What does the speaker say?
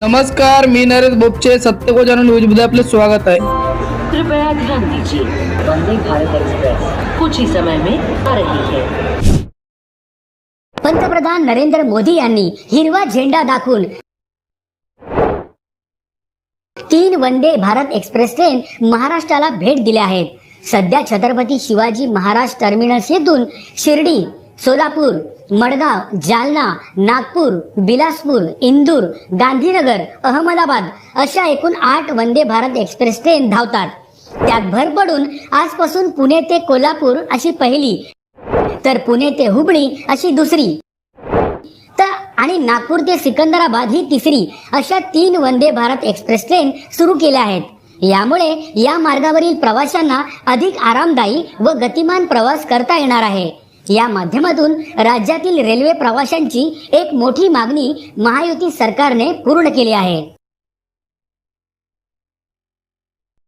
नमस्कार, मी नरेश बोपचे. सत्य को जानो न्यूज मध्ये आपले स्वागत आहे. कृपया ध्यान दीजिए, वंदे भारत एक्सप्रेस कुछ ही समय में आ रही है। पंतप्रधान नरेंद्र मोदी यांनी हिरवा झेंडा दाखवून 3 वंदे भारत एक्सप्रेस ट्रेन महाराष्ट्राला भेट दिल्या आहेत. सध्या छत्रपती शिवाजी महाराज टर्मिनस येथून शिर्डी, सोलापूर, मडगाव, जालना, नागपूर, बिलासपूर, इंदूर, गांधीनगर, अहमदाबाद अशा एकूण 8 वंदे भारत एक्सप्रेस ट्रेन धावतात. त्यात भर पडून आजपासून पुणे ते कोल्हापूर अशी पहिली, तर पुणे ते हुबळी अशी दुसरी, तर आणि नागपूर ते सिकंदराबाद ही तिसरी अशा 3 वंदे भारत एक्सप्रेस ट्रेन सुरू केल्या आहेत. यामुळे या मार्गावरील प्रवाशांना अधिक आरामदायी व गतिमान प्रवास करता येणार आहे. या माध्यमातून राज्यातील रेल्वे प्रवाशांची एक मोठी मागणी महायुती सरकारने पूर्ण केली आहे.